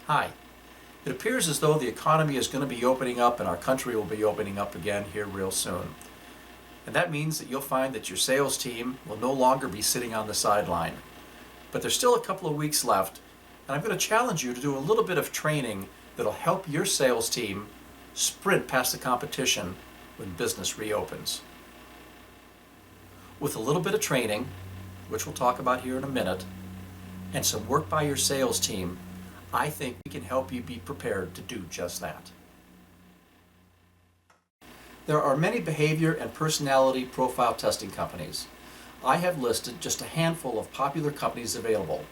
Hi. It appears as though the economy is going to be opening up and our country will be opening up again here real soon. And that means that you'll find that your sales team will no longer be sitting on the sideline. But there's still a couple of weeks left, and I'm going to challenge you to do a little bit of training that'll help your sales team sprint past the competition when business reopens. With a little bit of training, which we'll talk about here in a minute, and some work by your sales team, I think we can help you be prepared to do just that. There are many behavior and personality profile testing companies. I have listed just a handful of popular companies available.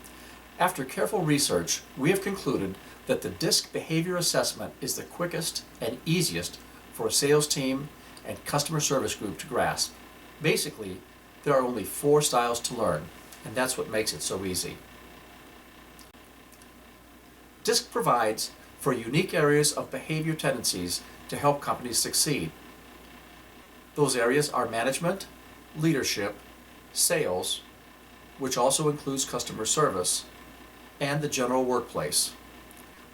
After careful research, we have concluded that the DISC behavior assessment is the quickest and easiest for a sales team and customer service group to grasp. Basically, there are only 4 styles to learn, and that's what makes it so easy. DISC provides for unique areas of behavior tendencies to help companies succeed. Those areas are management, leadership, sales, which also includes customer service, and the general workplace.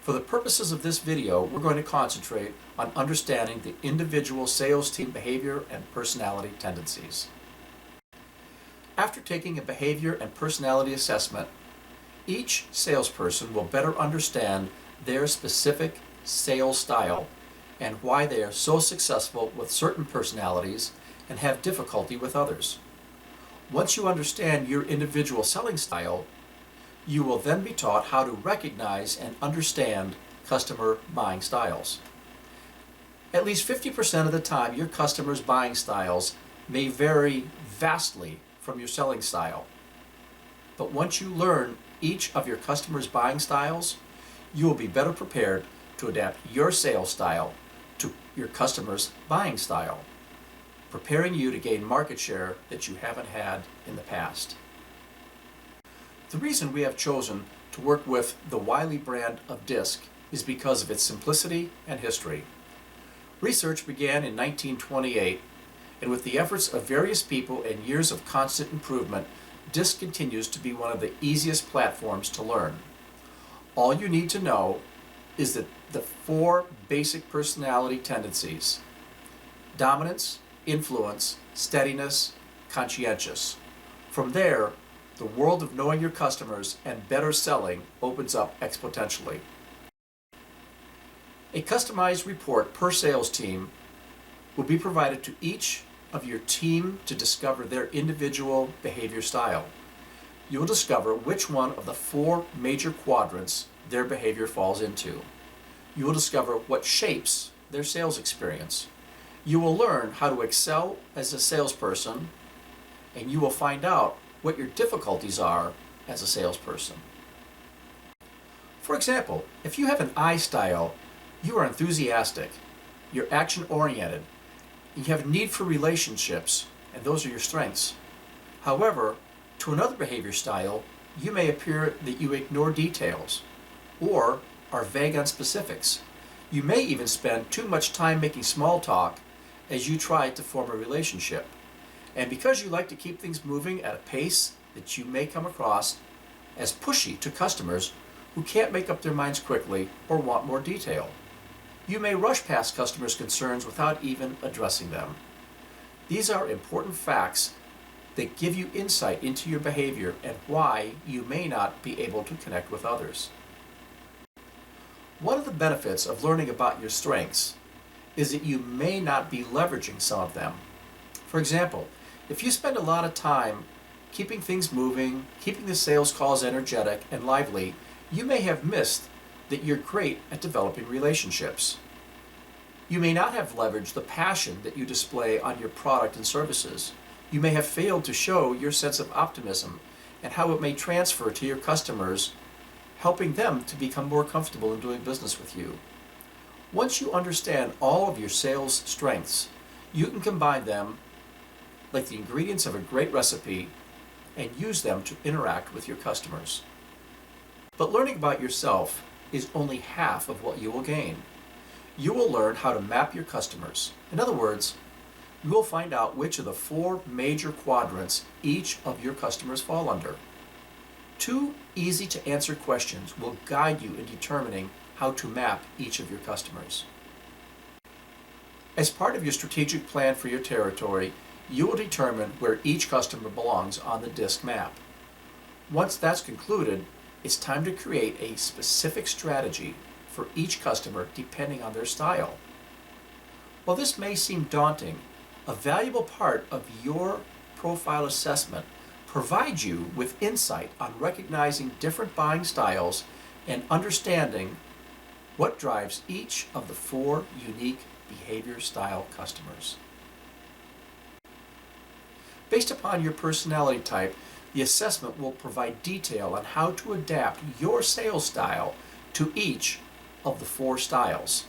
For the purposes of this video, we're going to concentrate on understanding the individual sales team behavior and personality tendencies. After taking a behavior and personality assessment, each salesperson will better understand their specific sales style and why they are so successful with certain personalities and have difficulty with others. Once you understand your individual selling style, you will then be taught how to recognize and understand customer buying styles. At least 50% of the time, your customers' buying styles may vary vastly from your selling style. But once you learn each of your customers' buying styles, you will be better prepared to adapt your sales style to your customers' buying style, preparing you to gain market share that you haven't had in the past. The reason we have chosen to work with the Wiley brand of DISC is because of its simplicity and history. Research began in 1928, and with the efforts of various people and years of constant improvement, DISC continues to be one of the easiest platforms to learn. All you need to know is that the 4 basic personality tendencies: dominance, influence, steadiness, conscientious. From there, the world of knowing your customers and better selling opens up exponentially. A customized report per sales team will be provided to each of your team to discover their individual behavior style. You will discover which one of the 4 major quadrants their behavior falls into. You will discover what shapes their sales experience. You will learn how to excel as a salesperson, and you will find out what your difficulties are as a salesperson. For example, if you have an I style, you are enthusiastic, you're action-oriented, you have a need for relationships, and those are your strengths. However, to another behavior style, you may appear that you ignore details or are vague on specifics. You may even spend too much time making small talk as you try to form a relationship. And because you like to keep things moving at a pace that you may come across as pushy to customers who can't make up their minds quickly or want more detail. You may rush past customers' concerns without even addressing them. These are important facts that give you insight into your behavior and why you may not be able to connect with others. One of the benefits of learning about your strengths is that you may not be leveraging some of them. For example, if you spend a lot of time keeping things moving, keeping the sales calls energetic and lively, you may have missed that you're great at developing relationships. You may not have leveraged the passion that you display on your product and services. You may have failed to show your sense of optimism and how it may transfer to your customers, helping them to become more comfortable in doing business with you. Once you understand all of your sales strengths, you can combine them like the ingredients of a great recipe and use them to interact with your customers. But learning about yourself is only half of what you will gain. You will learn how to map your customers. In other words, you will find out which of the 4 major quadrants each of your customers fall under. 2 easy-to-answer questions will guide you in determining how to map each of your customers. As part of your strategic plan for your territory, you will determine where each customer belongs on the disc map. Once that's concluded, it's time to create a specific strategy for each customer depending on their style. While this may seem daunting, a valuable part of your profile assessment provides you with insight on recognizing different buying styles and understanding what drives each of the 4 unique behavior style customers. Based upon your personality type, the assessment will provide detail on how to adapt your sales style to each of the 4 styles.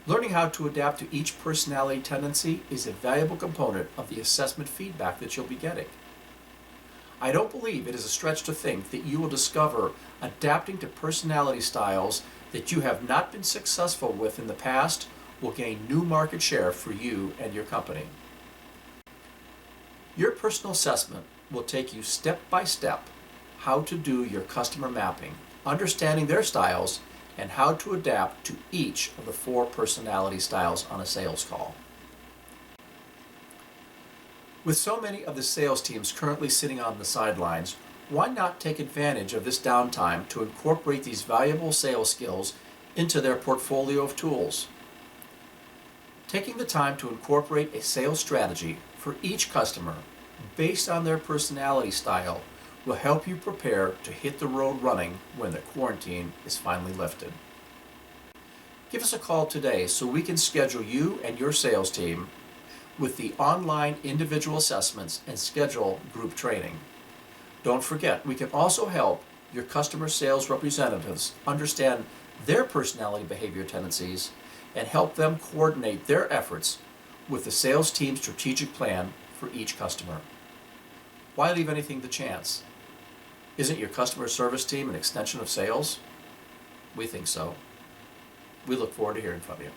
Learning how to adapt to each personality tendency is a valuable component of the assessment feedback that you'll be getting. I don't believe it is a stretch to think that you will discover adapting to personality styles that you have not been successful with in the past will gain new market share for you and your company. Your personal assessment will take you step by step how to do your customer mapping, understanding their styles, and how to adapt to each of the 4 personality styles on a sales call. With so many of the sales teams currently sitting on the sidelines, why not take advantage of this downtime to incorporate these valuable sales skills into their portfolio of tools? Taking the time to incorporate a sales strategy for each customer based on their personality style will help you prepare to hit the road running when the quarantine is finally lifted. Give us a call today so we can schedule you and your sales team with the online individual assessments and schedule group training. Don't forget, we can also help your customer sales representatives understand their personality behavior tendencies and help them coordinate their efforts with the sales team's strategic plan for each customer. Why leave anything to chance? Isn't your customer service team an extension of sales? We think so. We look forward to hearing from you.